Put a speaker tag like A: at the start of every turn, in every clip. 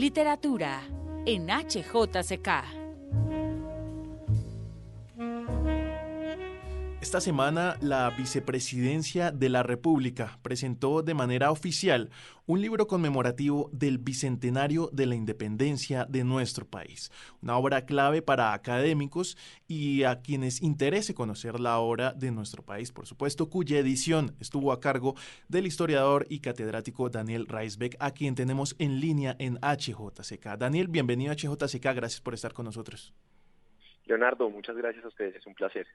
A: Literatura en HJCK.
B: Esta semana, la Vicepresidencia de la República presentó de manera oficial un libro conmemorativo del Bicentenario de la Independencia de nuestro país. Una obra clave para académicos y a quienes interese conocer la obra de nuestro país, por supuesto, cuya edición estuvo a cargo del historiador y catedrático Daniel Reisbeck, a quien tenemos en línea en HJCK. Daniel, bienvenido a HJCK, gracias por estar con nosotros.
C: Leonardo, muchas gracias a ustedes, es un placer.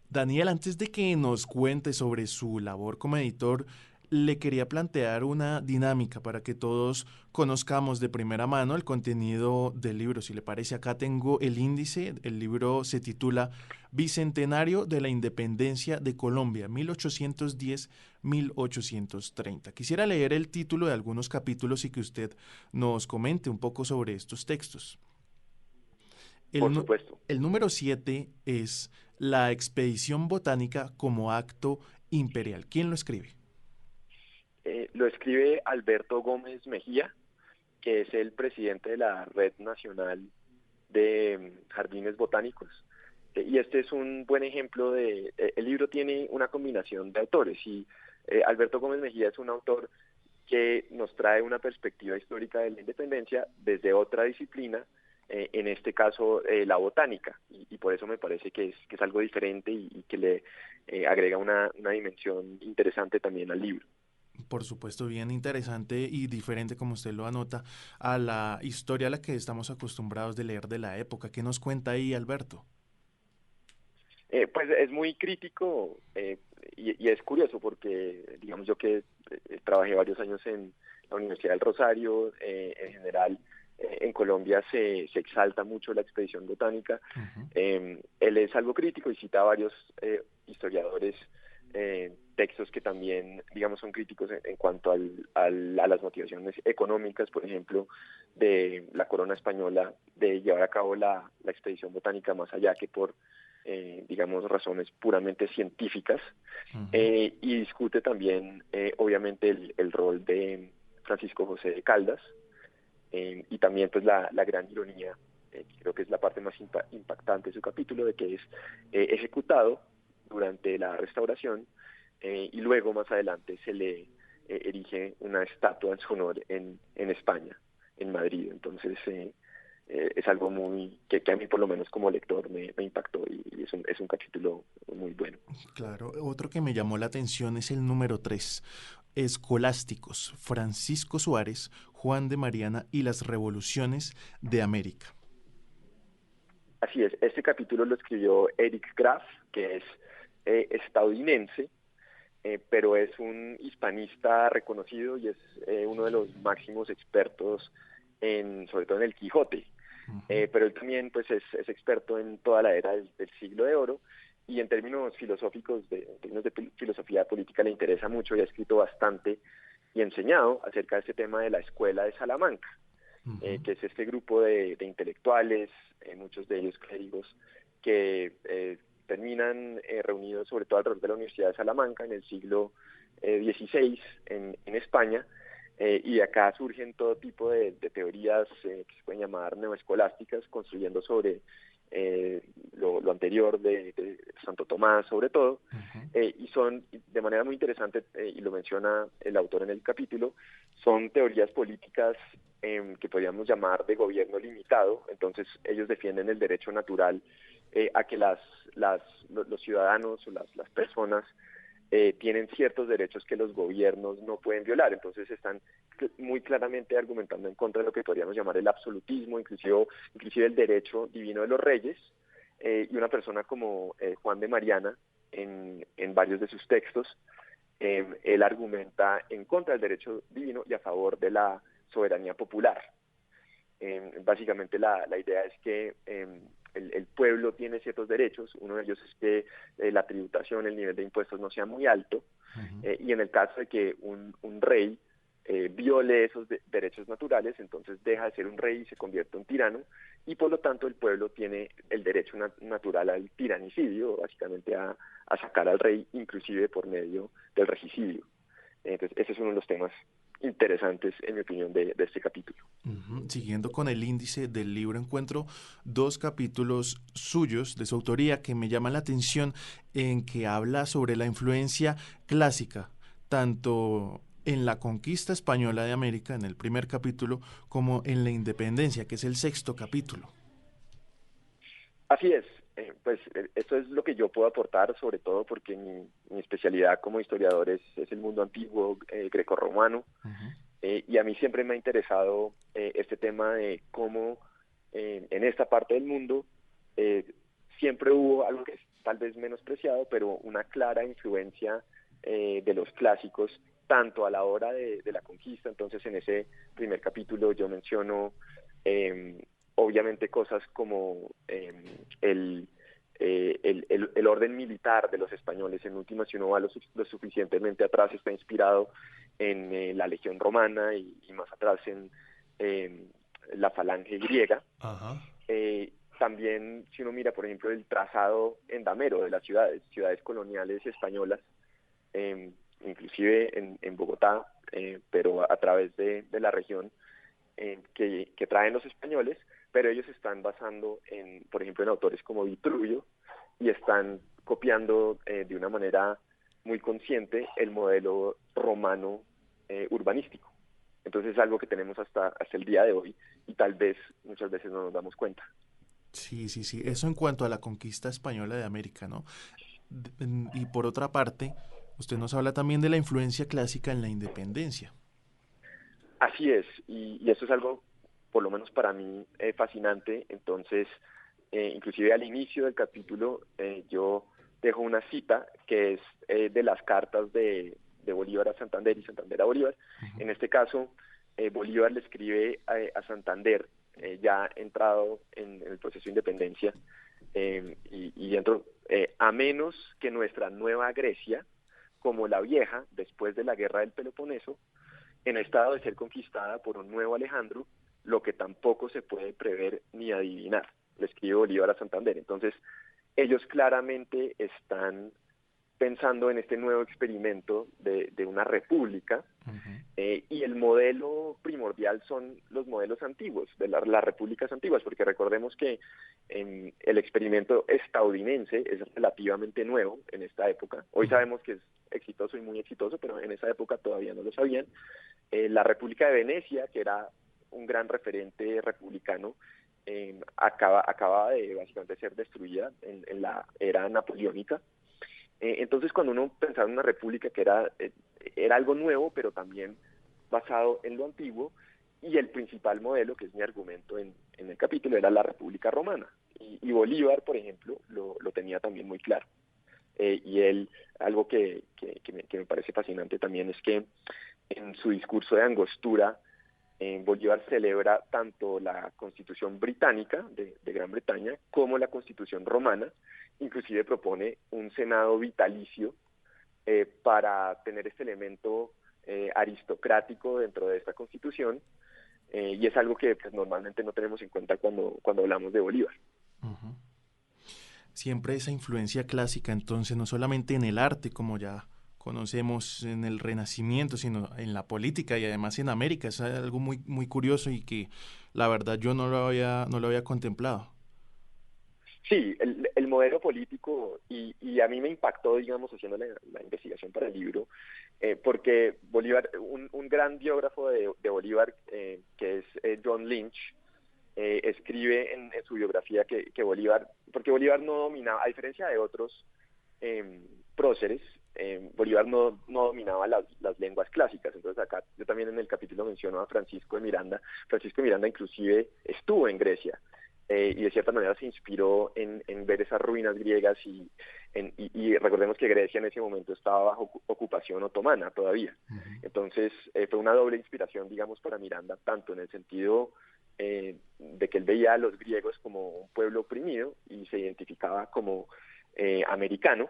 B: Daniel, antes de que nos cuente sobre su labor como editor, le quería plantear una dinámica para que todos conozcamos de primera mano el contenido del libro. Si le parece, acá tengo el índice. El libro se titula Bicentenario de la Independencia de Colombia, 1810-1830. Quisiera leer el título de algunos capítulos y que usted nos comente un poco sobre estos textos.
C: Por supuesto.
B: El número 7 es la expedición botánica como acto imperial. ¿Quién lo escribe?
C: Lo escribe Alberto Gómez Mejía, que es el presidente de la Red Nacional de Jardines Botánicos. Y este es un buen ejemplo de... el libro tiene una combinación de autores y Alberto Gómez Mejía es un autor que nos trae una perspectiva histórica de la independencia desde otra disciplina, en este caso la botánica, y por eso me parece que es algo diferente y que le agrega una dimensión interesante también al libro.
B: Por supuesto, bien interesante y diferente, como usted lo anota, a la historia a la que estamos acostumbrados de leer de la época. ¿Qué nos cuenta ahí, Alberto?
C: Pues es muy crítico y es curioso porque, digamos, yo que trabajé varios años en la Universidad del Rosario, en general, en Colombia se exalta mucho la expedición botánica.
B: Uh-huh.
C: Él es algo crítico y cita a varios historiadores, textos que también, digamos, son críticos en cuanto a las motivaciones económicas, por ejemplo, de la corona española de llevar a cabo la expedición botánica más allá que por, digamos, razones puramente científicas.
B: Uh-huh.
C: Y discute también, obviamente, el rol de Francisco José de Caldas, y también pues la gran ironía, creo que es la parte más impactante de su capítulo, de que es ejecutado durante la restauración y luego más adelante se le erige una estatua en su honor en España, en Madrid. Entonces es algo muy que a mí por lo menos como lector me impactó y es un capítulo muy bueno.
B: Claro, otro que me llamó la atención es el número 3. Escolásticos, Francisco Suárez, Juan de Mariana y las revoluciones de América.
C: Así es, este capítulo lo escribió Eric Graf, que es estadounidense, pero es un hispanista reconocido y es uno de los máximos expertos sobre todo en el Quijote. Uh-huh. Pero él también pues es experto en toda la era del siglo de oro, y en términos filosóficos, en términos de filosofía política le interesa mucho y ha escrito bastante y enseñado acerca de este tema de la Escuela de Salamanca, uh-huh. Que es este grupo de intelectuales, muchos de ellos clérigos, que terminan reunidos sobre todo alrededor de la Universidad de Salamanca en el siglo XVI en España, y de acá surgen todo tipo de teorías que se pueden llamar neoescolásticas, construyendo sobre lo anterior de Santo Tomás sobre todo, uh-huh. Y son de manera muy interesante, y lo menciona el autor en el capítulo, son teorías políticas que podríamos llamar de gobierno limitado. Entonces ellos defienden el derecho natural a que los ciudadanos o las personas tienen ciertos derechos que los gobiernos no pueden violar. Entonces están muy claramente argumentando en contra de lo que podríamos llamar el absolutismo, inclusive el derecho divino de los reyes, y una persona como Juan de Mariana, en varios de sus textos, él argumenta en contra del derecho divino y a favor de la soberanía popular. Básicamente la idea es que el pueblo tiene ciertos derechos. Uno de ellos es que la tributación, el nivel de impuestos no sea muy alto, uh-huh. Y en el caso de que un rey viole esos derechos naturales, entonces deja de ser un rey y se convierte en tirano, y por lo tanto el pueblo tiene el derecho natural al tiranicidio, básicamente a sacar al rey, inclusive por medio del regicidio. Entonces ese es uno de los temas interesantes, en mi opinión, de este capítulo.
B: Siguiendo con el índice del libro, encuentro dos capítulos suyos, de su autoría, que me llaman la atención, en que habla sobre la influencia clásica, tanto en la conquista española de América, en el primer capítulo, como en la independencia, que es el sexto capítulo.
C: Así es, esto es lo que yo puedo aportar, sobre todo porque mi especialidad como historiador es el mundo antiguo, grecorromano, y a mí siempre me ha interesado este tema de cómo en esta parte del mundo siempre hubo algo que es tal vez menospreciado, pero una clara influencia de los clásicos, tanto a la hora de la conquista. Entonces, en ese primer capítulo yo menciono obviamente cosas como el orden militar de los españoles. En última, si uno va lo suficientemente atrás, está inspirado en la Legión Romana y más atrás en la Falange griega. También, si uno mira, por ejemplo, el trazado endamero de las ciudades coloniales españolas, inclusive en Bogotá, pero a través de la región que traen los españoles, pero ellos están basando, por ejemplo, en autores como Vitruvio, y están copiando de una manera muy consciente el modelo romano urbanístico. Entonces es algo que tenemos hasta el día de hoy y tal vez muchas veces no nos damos cuenta.
B: Sí. Eso en cuanto a la conquista española de América, ¿no? Y por otra parte, usted nos habla también de la influencia clásica en la independencia.
C: Así es, y eso es algo, por lo menos para mí, fascinante. Entonces, inclusive al inicio del capítulo, yo dejo una cita que es de las cartas de Bolívar a Santander y Santander a Bolívar. En este caso, Bolívar le escribe a Santander, ya entrado en el proceso de independencia, y dentro, a menos que nuestra nueva Grecia, como la vieja, después de la guerra del Peloponeso, en estado de ser conquistada por un nuevo Alejandro, lo que tampoco se puede prever ni adivinar, le escribe Bolívar a Santander. Entonces, ellos claramente están pensando en este nuevo experimento de una república, y el modelo primordial son los modelos antiguos, de las repúblicas antiguas, porque recordemos que el experimento estadounidense es relativamente nuevo en esta época. Hoy sabemos que es exitoso y muy exitoso, pero en esa época todavía no lo sabían. La República de Venecia, que era un gran referente republicano, acaba de básicamente ser destruida en la era napoleónica. Entonces, cuando uno pensaba en una república que era algo nuevo, pero también basado en lo antiguo, y el principal modelo, que es mi argumento en el capítulo, era la República Romana. Y Bolívar, por ejemplo, lo tenía también muy claro. Y él, algo que me parece fascinante también es que en su discurso de Angostura, Bolívar celebra tanto la Constitución británica de Gran Bretaña como la Constitución romana. Inclusive propone un senado vitalicio para tener este elemento aristocrático dentro de esta Constitución, y es algo que pues, normalmente no tenemos en cuenta cuando hablamos de Bolívar.
B: Siempre esa influencia clásica, entonces, no solamente en el arte, como ya conocemos en el Renacimiento, sino en la política y además en América. Es algo muy, muy curioso y que la verdad yo no lo había contemplado.
C: Sí, el modelo político, y a mí me impactó, digamos, haciendo la investigación para el libro, porque Bolívar, un gran biógrafo de Bolívar, que es John Lynch, escribe en su biografía que Bolívar, porque Bolívar no dominaba, a diferencia de otros próceres, Bolívar no dominaba las lenguas clásicas. Entonces acá yo también en el capítulo menciono a Francisco de Miranda. Francisco de Miranda inclusive estuvo en Grecia, y de cierta manera se inspiró en ver esas ruinas griegas, y recordemos que Grecia en ese momento estaba bajo ocupación otomana todavía. Entonces fue una doble inspiración, digamos, para Miranda, tanto en el sentido de que él veía a los griegos como un pueblo oprimido y se identificaba como americano,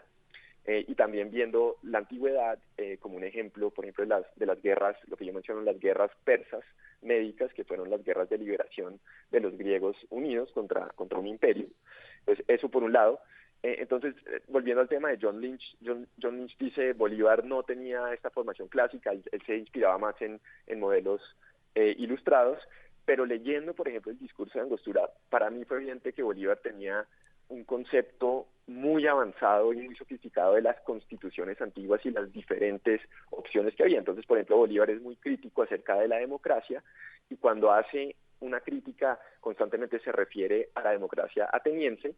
C: y también viendo la antigüedad como un ejemplo, por ejemplo, de las guerras, lo que yo menciono, las guerras persas médicas, que fueron las guerras de liberación de los griegos unidos contra un imperio. Entonces, eso por un lado. Volviendo al tema de John Lynch, John Lynch dice Bolívar no tenía esta formación clásica, él se inspiraba más en modelos ilustrados, pero leyendo, por ejemplo, el discurso de Angostura, para mí fue evidente que Bolívar tenía un concepto muy avanzado y muy sofisticado de las constituciones antiguas y las diferentes opciones que había. Entonces, por ejemplo, Bolívar es muy crítico acerca de la democracia y cuando hace una crítica constantemente se refiere a la democracia ateniense,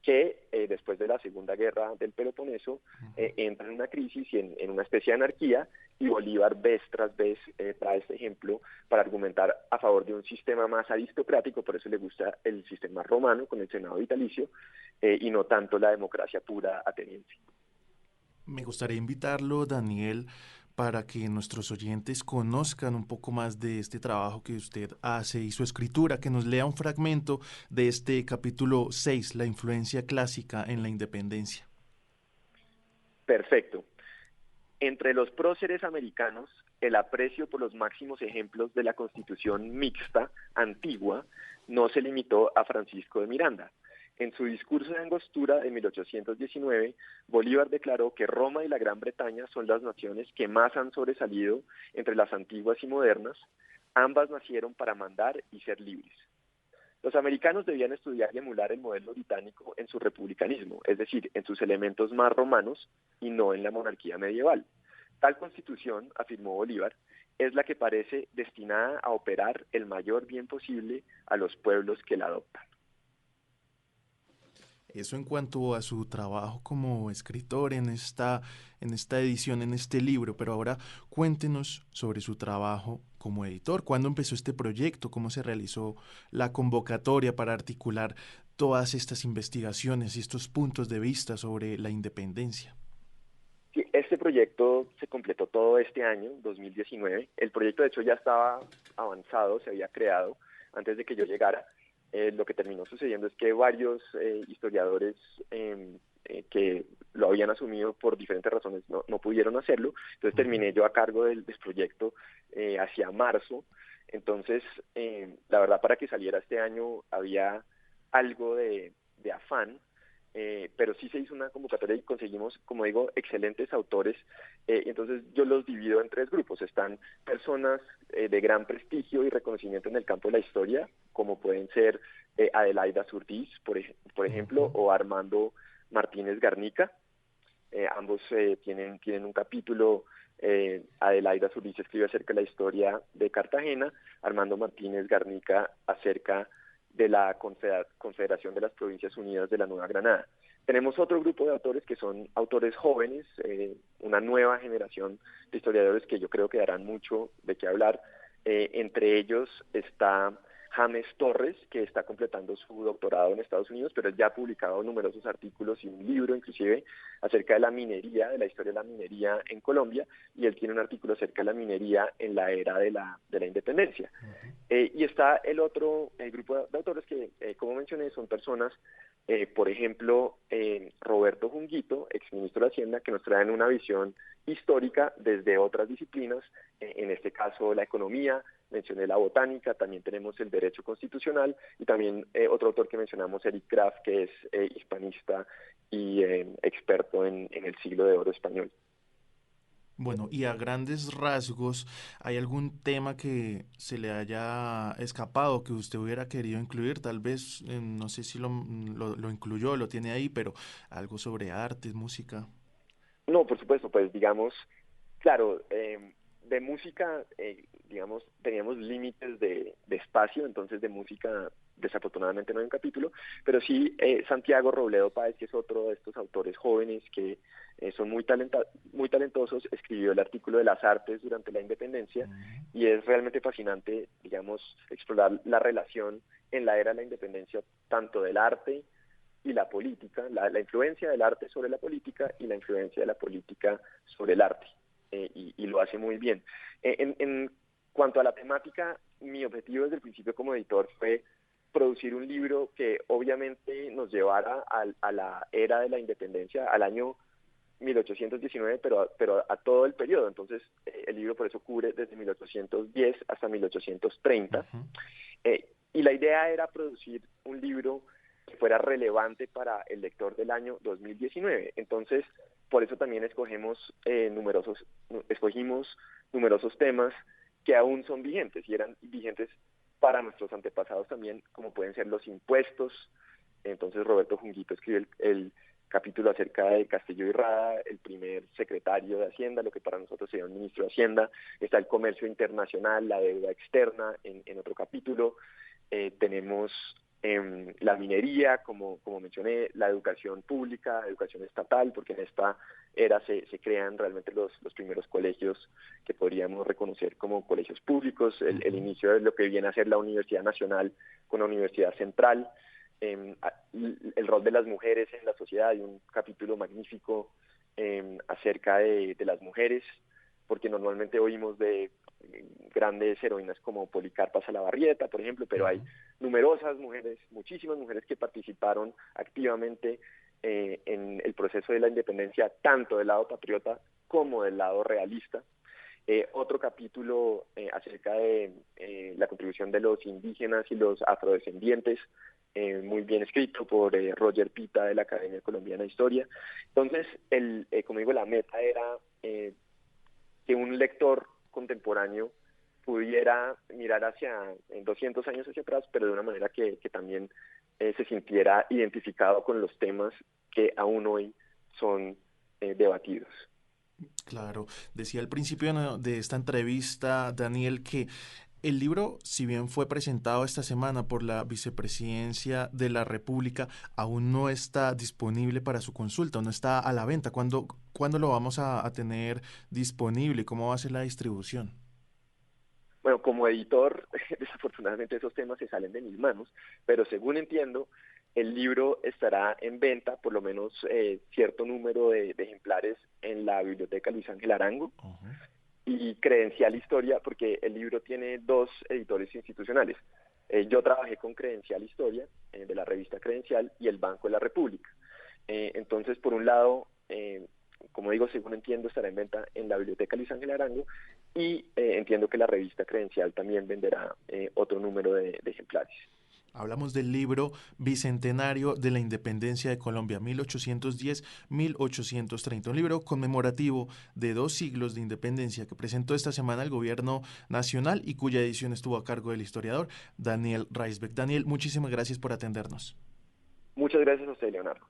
C: que después de la Segunda Guerra del Peloponeso entra en una crisis y en una especie de anarquía, y Bolívar vez tras vez trae este ejemplo para argumentar a favor de un sistema más aristocrático, por eso le gusta el sistema romano con el Senado vitalicio, y no tanto la democracia pura ateniense.
B: Me gustaría invitarlo, Daniel, para que nuestros oyentes conozcan un poco más de este trabajo que usted hace y su escritura, que nos lea un fragmento de este capítulo 6, la influencia clásica en la independencia.
C: Perfecto. Entre los próceres americanos, el aprecio por los máximos ejemplos de la Constitución mixta antigua no se limitó a Francisco de Miranda. En su discurso de Angostura de 1819, Bolívar declaró que Roma y la Gran Bretaña son las naciones que más han sobresalido entre las antiguas y modernas. Ambas nacieron para mandar y ser libres. Los americanos debían estudiar y emular el modelo británico en su republicanismo, es decir, en sus elementos más romanos y no en la monarquía medieval. Tal constitución, afirmó Bolívar, es la que parece destinada a operar el mayor bien posible a los pueblos que la adoptan.
B: Eso en cuanto a su trabajo como escritor en esta edición, en este libro, pero ahora cuéntenos sobre su trabajo como editor. ¿Cuándo empezó este proyecto? ¿Cómo se realizó la convocatoria para articular todas estas investigaciones y estos puntos de vista sobre la independencia?
C: Sí, este proyecto se completó todo este año, 2019. El proyecto, de hecho, ya estaba avanzado, se había creado antes de que yo llegara. Lo que terminó sucediendo es que varios historiadores que lo habían asumido por diferentes razones no pudieron hacerlo. Entonces terminé yo a cargo del proyecto hacia marzo. Entonces, la verdad, para que saliera este año había algo de afán. Pero sí se hizo una convocatoria y conseguimos, como digo, excelentes autores. Entonces yo los divido en tres grupos. Están personas de gran prestigio y reconocimiento en el campo de la historia, como pueden ser Adelaida Zurdiz, por ejemplo, o Armando Martínez Garnica. Ambos tienen un capítulo. Adelaida Zurdiz escribe acerca de la historia de Cartagena, Armando Martínez Garnica acerca de la Confederación de las Provincias Unidas de la Nueva Granada. Tenemos otro grupo de autores que son autores jóvenes, una nueva generación de historiadores que yo creo que darán mucho de qué hablar. Entre ellos está James Torres, que está completando su doctorado en Estados Unidos, pero él ya ha publicado numerosos artículos y un libro inclusive acerca de la minería, de la historia de la minería en Colombia, y él tiene un artículo acerca de la minería en la era de la independencia. Y está el otro grupo de autores que, como mencioné, son personas, por ejemplo, Roberto Junguito, exministro de Hacienda, que nos traen una visión histórica desde otras disciplinas, en este caso la economía, mencioné la botánica, también tenemos el derecho constitucional y también otro autor que mencionamos, Eric Graf, que es hispanista y experto en el siglo de oro español.
B: Bueno, y a grandes rasgos, ¿hay algún tema que se le haya escapado, que usted hubiera querido incluir? Tal vez, no sé si lo incluyó, lo tiene ahí, pero algo sobre arte, música.
C: No, por supuesto, pues digamos, claro, de música, digamos, teníamos límites de espacio, entonces de música desafortunadamente no hay un capítulo, pero sí Santiago Robledo Páez, que es otro de estos autores jóvenes que son muy talentosos, escribió el artículo de las artes durante la independencia y es realmente fascinante, digamos, explorar la relación en la era de la independencia tanto del arte y la política, la influencia del arte sobre la política y la influencia de la política sobre el arte. Y lo hace muy bien. En cuanto a la temática, mi objetivo desde el principio como editor fue producir un libro que obviamente nos llevara a la era de la independencia, al año 1819, pero a todo el periodo. Entonces, el libro por eso cubre desde 1810 hasta 1830. Y la idea era producir un libro que fuera relevante para el lector del año 2019. Entonces, por eso también escogimos numerosos temas que aún son vigentes y eran vigentes para nuestros antepasados también, como pueden ser los impuestos. Entonces Roberto Junguito escribe el capítulo acerca de Castillo y Rada, el primer secretario de Hacienda, lo que para nosotros sería un ministro de Hacienda. Está el comercio internacional, la deuda externa en otro capítulo. Tenemos la minería, como mencioné, la educación pública, educación estatal, porque en esta era se crean realmente los primeros colegios que podríamos reconocer como colegios públicos, el inicio de lo que viene a ser la Universidad Nacional con la Universidad Central, el rol de las mujeres en la sociedad. Hay un capítulo magnífico acerca de las mujeres, porque normalmente oímos de grandes heroínas como Policarpa Salabarrieta, por ejemplo, pero hay numerosas mujeres, muchísimas mujeres que participaron activamente en el proceso de la independencia, tanto del lado patriota como del lado realista. Otro capítulo acerca de la contribución de los indígenas y los afrodescendientes, muy bien escrito por Roger Pita de la Academia Colombiana de Historia. Entonces, como digo, la meta era que un lector contemporáneo pudiera mirar hacia 200 años hacia atrás, pero de una manera que también se sintiera identificado con los temas que aún hoy son debatidos.
B: Claro, decía al principio de esta entrevista, Daniel, que el libro, si bien fue presentado esta semana por la Vicepresidencia de la República, aún no está disponible para su consulta, no está a la venta. ¿Cuándo lo vamos a tener disponible? ¿Cómo va a ser la distribución?
C: Bueno, como editor, desafortunadamente esos temas se salen de mis manos, pero según entiendo, el libro estará en venta, por lo menos cierto número de ejemplares en la Biblioteca Luis Ángel Arango. Y Credencial Historia, porque el libro tiene dos editores institucionales. Yo trabajé con Credencial Historia, de la revista Credencial, y el Banco de la República. Entonces, por un lado, como digo, según entiendo, estará en venta en la Biblioteca Luis Ángel Arango, y entiendo que la revista Credencial también venderá otro número de ejemplares.
B: Hablamos del libro Bicentenario de la Independencia de Colombia, 1810-1830, un libro conmemorativo de 2 siglos de independencia que presentó esta semana el gobierno nacional y cuya edición estuvo a cargo del historiador Daniel Reisbeck. Daniel, muchísimas gracias por atendernos.
C: Muchas gracias a usted, Leonardo.